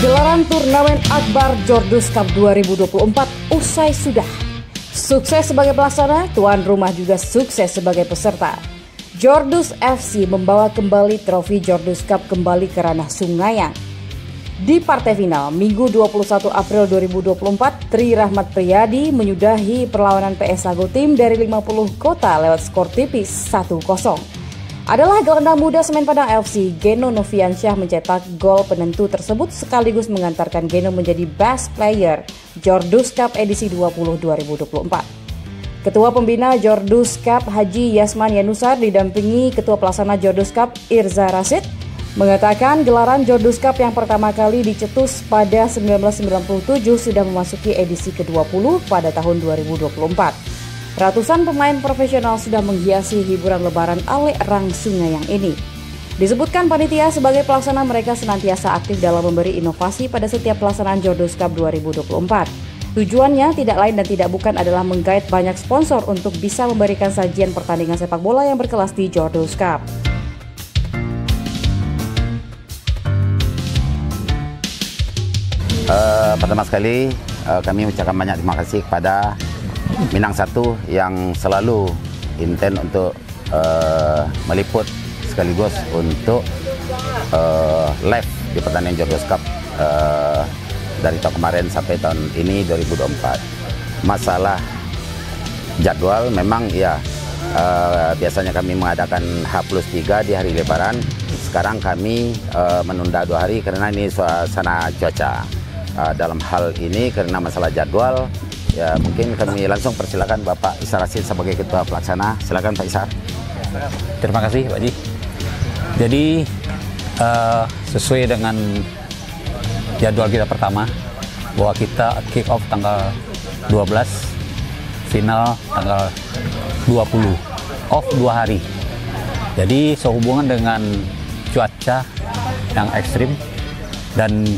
Gelaran turnamen akbar Jordus Cup 2024 usai sudah. Sukses sebagai pelaksana, tuan rumah juga sukses sebagai peserta. Jordus FC membawa kembali trofi Jordus Cup kembali ke ranah Sungayang. Di partai final, Minggu 21 April 2024, Tri Rahmat Priyadi menyudahi perlawanan PS Sagotim dari 50 kota lewat skor tipis 1-0. Adalah gelandang muda Semen Padang FC, Geno Noviansyah mencetak gol penentu tersebut sekaligus mengantarkan Geno menjadi Best Player Jordus Cup edisi 2024. Ketua Pembina Jordus Cup Haji Yasman Yanusar didampingi Ketua Pelaksana Jordus Cup Irza Rasid mengatakan gelaran Jordus Cup yang pertama kali dicetus pada 1997 sudah memasuki edisi ke-20 pada tahun 2024. Ratusan pemain profesional sudah menghiasi hiburan lebaran Ale Rang Sungayang ini. Disebutkan panitia sebagai pelaksana mereka senantiasa aktif dalam memberi inovasi pada setiap pelaksanaan Jordus Cup 2024. Tujuannya tidak lain dan tidak bukan adalah menggait banyak sponsor untuk bisa memberikan sajian pertandingan sepak bola yang berkelas di Jordus Cup. Pertama sekali kami mengucapkan banyak terima kasih kepada Minang 1 yang selalu intent untuk meliput sekaligus untuk live di pertandingan Jordus Cup dari tahun kemarin sampai tahun ini 2024. Masalah jadwal memang ya biasanya kami mengadakan H+3 di hari Lebaran. Sekarang kami menunda 2 hari karena ini suasana cuaca. Dalam hal ini karena masalah jadwal, ya mungkin kami langsung persilakan Bapak Isar Rasid sebagai Ketua Pelaksana. Silakan Pak Isar. Terima kasih Pak Ji. Jadi sesuai dengan jadwal kita pertama bahwa kita kick off tanggal 12, final tanggal 20, off 2 hari. Jadi sehubungan dengan cuaca yang ekstrim dan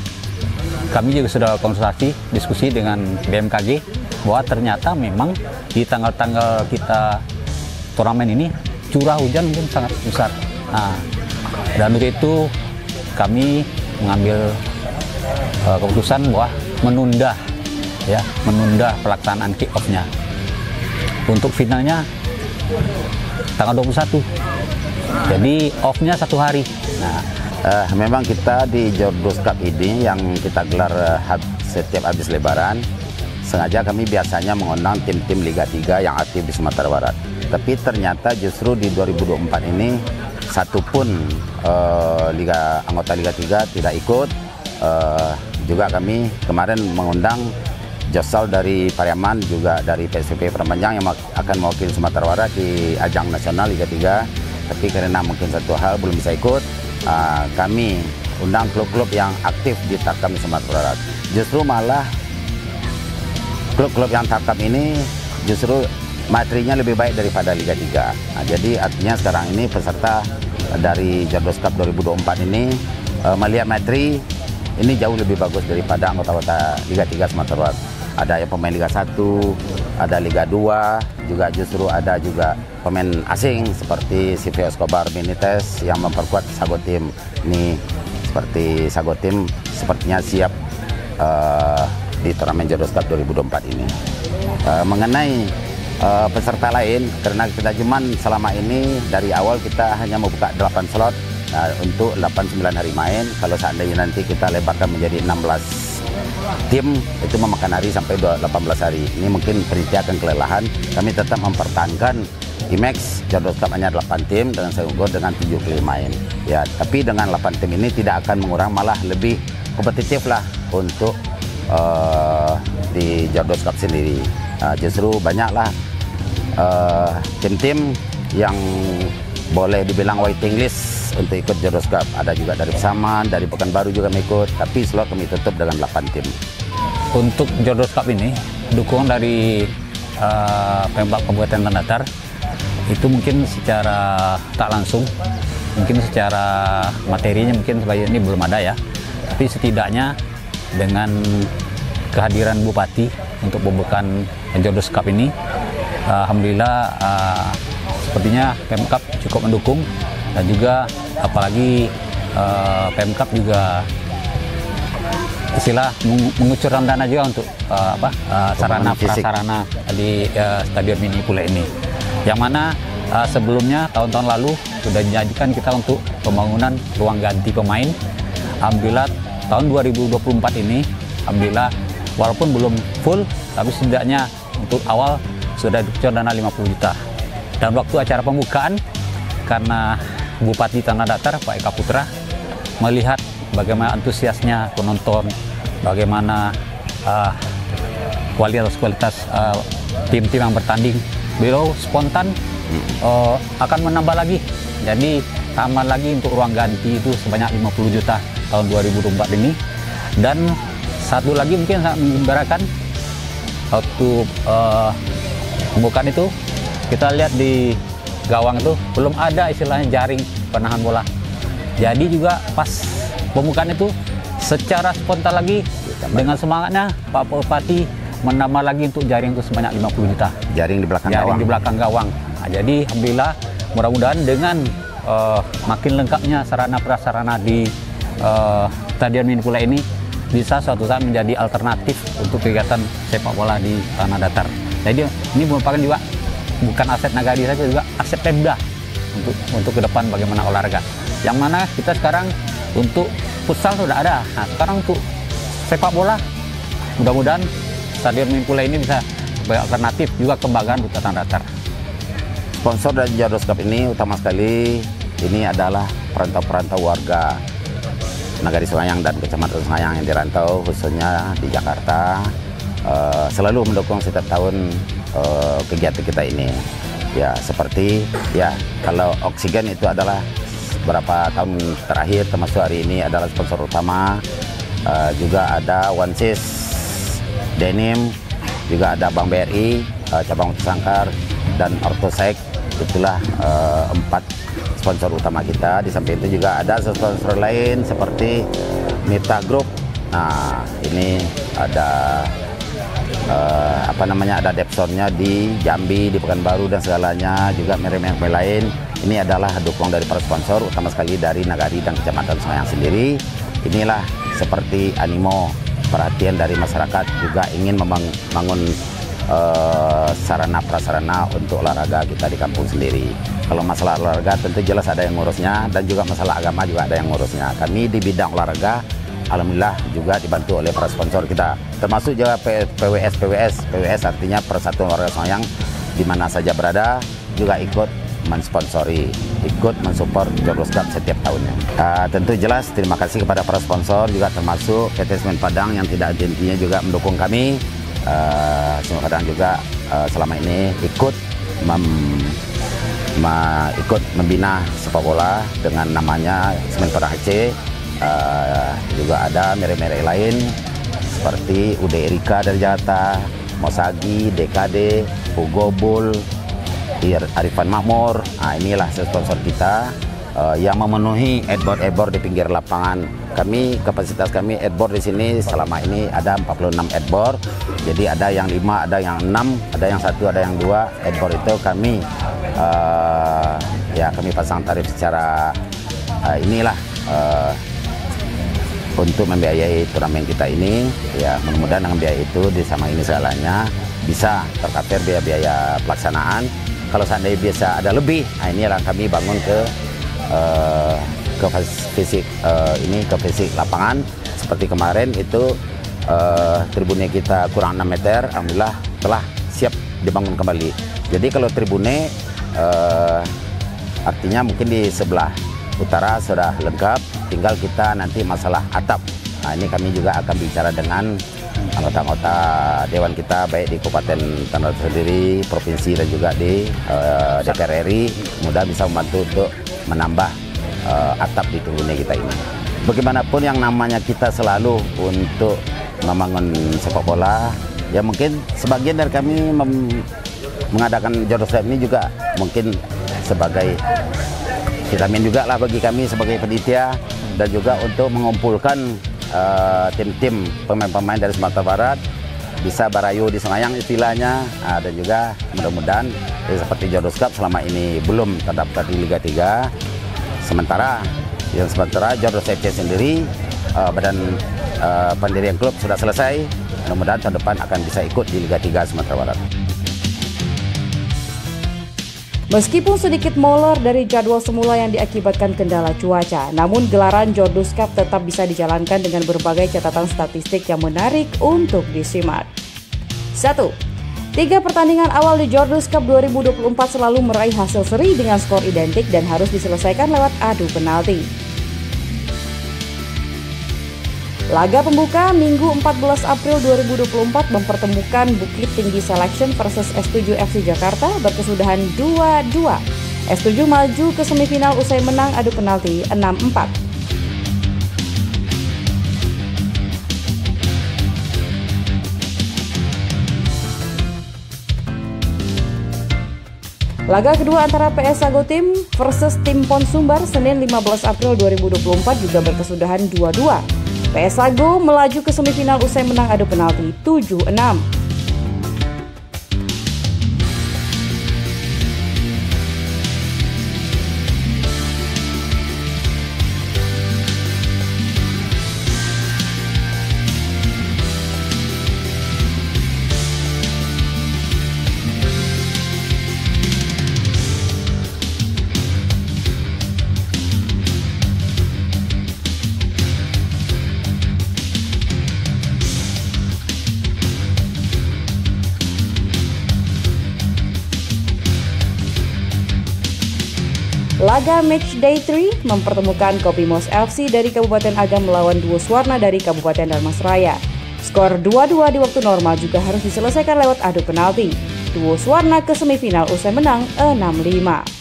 kami juga sudah konsultasi, diskusi dengan BMKG bahwa ternyata memang di tanggal-tanggal kita turnamen ini curah hujan mungkin sangat besar. Nah, dan untuk itu kami mengambil keputusan bahwa menunda pelaksanaan kick off-nya. Untuk finalnya tanggal 21. Jadi off-nya 1 hari. Nah, memang kita di Jordus Cup ini yang kita gelar setiap habis Lebaran, sengaja kami biasanya mengundang tim-tim Liga 3 yang aktif di Sumatera Barat. Tapi ternyata justru di 2024 ini satupun anggota Liga 3 tidak ikut. Juga kami kemarin mengundang Josal dari Pariaman, juga dari PSVP Perpanjang yang akan mewakili Sumatera Barat di ajang nasional Liga 3. Tapi karena mungkin satu hal belum bisa ikut, kami undang klub-klub yang aktif di Tarkam Sumatera Barat. Justru malah klub-klub yang Tarkam ini justru materinya lebih baik daripada Liga 3. Nah, jadi artinya sekarang ini peserta dari Jordus Cup 2024 ini melihat materi ini jauh lebih bagus daripada anggota-anggota Liga 3 Sumatera Barat. Ada yang pemain Liga 1, ada Liga 2, juga justru ada juga pemain asing seperti Silvio Escobar Benitez yang memperkuat Sagotim. Ini seperti Sagotim sepertinya siap di turnamen Jordus Cup 2024 ini. Mengenai peserta lain, karena kita cuman selama ini dari awal kita hanya membuka 8 slot untuk 8-9 hari main. Kalau seandainya nanti kita lebarkan menjadi 16 tim, itu memakan hari sampai 18 hari. Ini mungkin panitia akan kelelahan. Kami tetap mempertahankan IMAX Jordus Cup hanya 8 tim dengan Sayunggo dengan 7 pemain. Ya, tapi dengan 8 tim ini tidak akan mengurang, malah lebih kompetitif lah untuk di Jordus Cup sendiri. Justru banyaklah tim-tim yang boleh dibilang waiting list untuk ikut Jordus Cup. Ada juga dari Pesaman, dari Pekanbaru juga mengikut, tapi slot kami tutup dengan 8 tim. Untuk Jordus Cup ini, dukungan dari Pemkab Kabupaten Tanah Datar itu mungkin secara tak langsung, mungkin secara materinya mungkin sebagai ini belum ada ya, tapi setidaknya dengan kehadiran Bupati untuk pembukaan Jordus Cup ini, alhamdulillah sepertinya Pemkab cukup mendukung. Dan juga apalagi Pemkab juga istilah mengucurkan dana juga untuk sarana prasarana di Stadion Mini Pule ini. Yang mana sebelumnya tahun-tahun lalu sudah dijanjikan kita untuk pembangunan ruang ganti pemain. Alhamdulillah tahun 2024 ini, alhamdulillah walaupun belum full, tapi setidaknya untuk awal sudah dikucurkan dana 50 juta. Dan waktu acara pembukaan, karena Bupati Tanah Datar Pak Eka Putra melihat bagaimana antusiasnya penonton, bagaimana kualitas tim-tim yang bertanding, beliau spontan akan menambah lagi. Jadi tambah lagi untuk ruang ganti itu sebanyak 50 juta tahun 2024 ini. Dan satu lagi mungkin sangat menggembirakan, waktu pembukaan itu kita lihat di gawang itu belum ada istilahnya jaring penahan bola. Jadi juga pas pembukaan itu secara spontan lagi dengan semangatnya Pak Bupati menambah lagi untuk jaring itu sebanyak 50 juta. Jaring di belakang gawang. Di belakang gawang. Nah, jadi alhamdulillah mudah-mudahan dengan makin lengkapnya sarana prasarana di Stadion Mini Pule ini bisa suatu saat menjadi alternatif untuk kegiatan sepak bola di Tanah Datar. Jadi ini merupakan juga bukan aset Nagari saja, juga aset Pemda untuk ke depan bagaimana olahraga. Yang mana kita sekarang untuk futsal sudah ada. Nah, sekarang untuk sepak bola mudah-mudahan Stadion Mini Pule ini bisa sebagai alternatif juga kebanggaan untuk Tanah Datar. Sponsor dari Jodos Cup ini utama sekali ini adalah perantau-perantau warga Nagari Sengayang dan Kecamatan Sengayang yang dirantau khususnya di Jakarta, selalu mendukung setiap tahun kegiatan kita ini. Ya seperti ya kalau oksigen itu adalah beberapa tahun terakhir termasuk hari ini adalah sponsor utama. Juga ada Wansis Denim, juga ada Bank BRI, cabang Sangkar dan Ortosek. Itulah 4 sponsor utama kita. Di samping itu juga ada sponsor lain seperti Mita Group. Nah ini ada ada Depsonnya di Jambi, di Pekanbaru dan segalanya, juga merek-merek lain. Ini adalah dukung dari para sponsor utama sekali dari Nagari dan Kecamatan Sengayang sendiri. Inilah seperti animo perhatian dari masyarakat, juga ingin membangun sarana prasarana untuk olahraga kita di kampung sendiri. Kalau masalah olahraga tentu jelas ada yang ngurusnya, dan juga masalah agama juga ada yang ngurusnya. Kami di bidang olahraga alhamdulillah juga dibantu oleh para sponsor kita, termasuk juga PWS artinya Persatuan Warga Sengayang di mana saja berada juga ikut mensponsori, ikut mensupport Jodos Cup setiap tahunnya. Tentu jelas terima kasih kepada para sponsor juga, termasuk PT Semen Padang yang tidak henti-hentinya juga mendukung kami. Semen Padang juga selama ini ikut membina sepak bola dengan namanya Semen Padang HC. Juga ada merek-merek lain seperti UD Erika dari Jakarta, Mosagi, DKD, Hugo Bull, Arifan Makmur. Nah, inilah sponsor kita yang memenuhi headboard di pinggir lapangan. Kapasitas kami headboard di sini selama ini ada 46 headboard. Jadi ada yang 5, ada yang 6, ada yang 1, ada yang 2. Headboard itu kami pasang tarif secara untuk membiayai turnamen kita ini. Ya mudah-mudahan dengan biaya itu sama ini segalanya bisa tercover biaya pelaksanaan. Kalau seandainya biasa ada lebih, nah inilah kami bangun ke fisik lapangan. Seperti kemarin itu tribunnya kita kurang 6 meter, alhamdulillah telah siap dibangun kembali. Jadi kalau tribunnya artinya mungkin di sebelah utara sudah lengkap, tinggal kita nanti masalah atap. Nah ini kami juga akan bicara dengan anggota-anggota dewan kita baik di Kabupaten Tanah Datar sendiri, provinsi dan juga di DPR RI, mudah bisa membantu untuk menambah atap di tribunnya kita ini. Bagaimanapun yang namanya kita selalu untuk membangun sepak bola, ya mungkin sebagian dari kami mengadakan Jodos Cup ini juga mungkin sebagai vitamin juga lah bagi kami sebagai panitia, dan juga untuk mengumpulkan tim-tim pemain-pemain dari Sumatera Barat bisa barayu di Sengayang istilahnya. Dan juga mudah-mudahan seperti Jodos Cup selama ini belum terdaftar di Liga 3. Sementara Jodos FC sendiri badan pendirian klub sudah selesai. Mudah-mudahan tahun depan akan bisa ikut di Liga 3 Sumatera Barat. Meskipun sedikit molor dari jadwal semula yang diakibatkan kendala cuaca, namun gelaran Jordus Cup tetap bisa dijalankan dengan berbagai catatan statistik yang menarik untuk disimak. 1. 3 pertandingan awal di Jordus Cup 2024 selalu meraih hasil seri dengan skor identik dan harus diselesaikan lewat adu penalti. Laga pembuka Minggu 14 April 2024 mempertemukan Bukit Tinggi Selection versus S7 FC Jakarta berkesudahan 2-2. S7 maju ke semifinal usai menang adu penalti 6-4. Laga kedua antara PS Sago Tim versus Tim Pon Sumbar Senin 15 April 2024 juga berkesudahan 2-2. PS Sago melaju ke semifinal usai menang adu penalti 7-6. Laga Match Day 3 mempertemukan Kopimos FC dari Kabupaten Agam melawan Duo Swarna dari Kabupaten Dharmasraya. Skor 2-2 di waktu normal juga harus diselesaikan lewat adu penalti. Duo Swarna ke semifinal usai menang 6-5.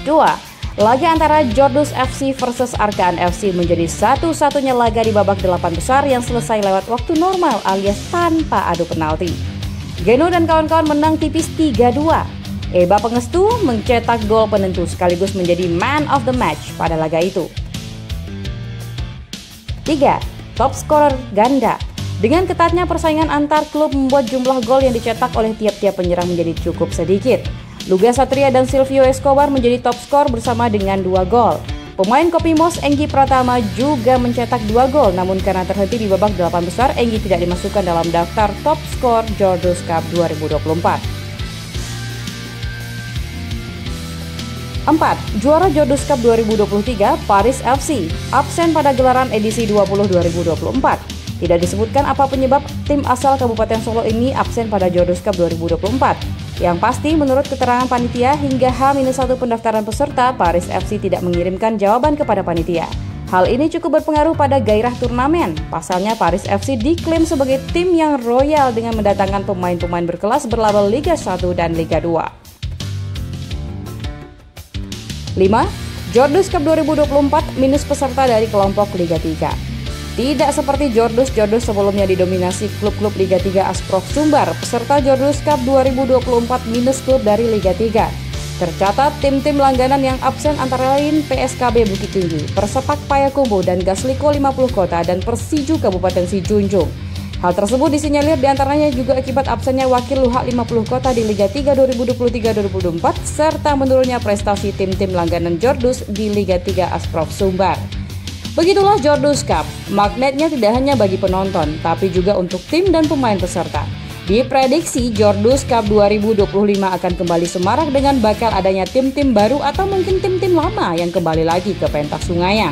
Dua, laga antara Jordus FC versus Arkaan FC menjadi satu-satunya laga di babak 8 besar yang selesai lewat waktu normal alias tanpa adu penalti. Geno dan kawan-kawan menang tipis 3-2. Eba Pengestu mencetak gol penentu sekaligus menjadi man of the match pada laga itu. 3. Top scorer ganda. Dengan ketatnya persaingan antar klub membuat jumlah gol yang dicetak oleh tiap-tiap penyerang menjadi cukup sedikit. Luga Satria dan Silvio Escobar menjadi top skor bersama dengan 2 gol. Pemain Kopimos Enggi Pratama juga mencetak 2 gol, namun karena terhenti di babak 8 besar, Enggi tidak dimasukkan dalam daftar top skor Jordus Cup 2024. 4. Juara Jordus Cup 2023, Paris FC, absen pada gelaran edisi 20 2024. Tidak disebutkan apa penyebab tim asal Kabupaten Solo ini absen pada Jordus Cup 2024. Yang pasti menurut keterangan panitia hingga H-1 pendaftaran peserta, Paris FC tidak mengirimkan jawaban kepada panitia. Hal ini cukup berpengaruh pada gairah turnamen. Pasalnya Paris FC diklaim sebagai tim yang royal dengan mendatangkan pemain-pemain berkelas berlabel Liga 1 dan Liga 2. 5. Jordus Cup 2024 minus peserta dari kelompok Liga 3. Tidak seperti Jordus sebelumnya didominasi klub-klub Liga 3 Asprof Sumbar, peserta Jordus Cup 2024 minus klub dari Liga 3. Tercatat tim-tim langganan yang absen antara lain PSKB Bukit Tinggi, Persepak Payakumbuh dan Gasliko 50 Kota dan Persiju Kabupaten Sijunjung. Hal tersebut disinyalir diantaranya juga akibat absennya wakil Luhak 50 Kota di Liga 3 2023-2024 serta menurunnya prestasi tim-tim langganan Jordus di Liga 3 Asprof Sumbar. Begitulah Jordus Cup, magnetnya tidak hanya bagi penonton, tapi juga untuk tim dan pemain peserta. Diprediksi Jordus Cup 2025 akan kembali semarak dengan bakal adanya tim-tim baru atau mungkin tim-tim lama yang kembali lagi ke pentas Sungaiang.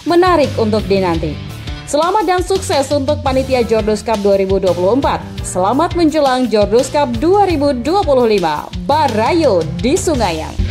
Menarik untuk dinanti. Selamat dan sukses untuk panitia Jordus Cup 2024. Selamat menjelang Jordus Cup 2025. Barayo di Sungaiang.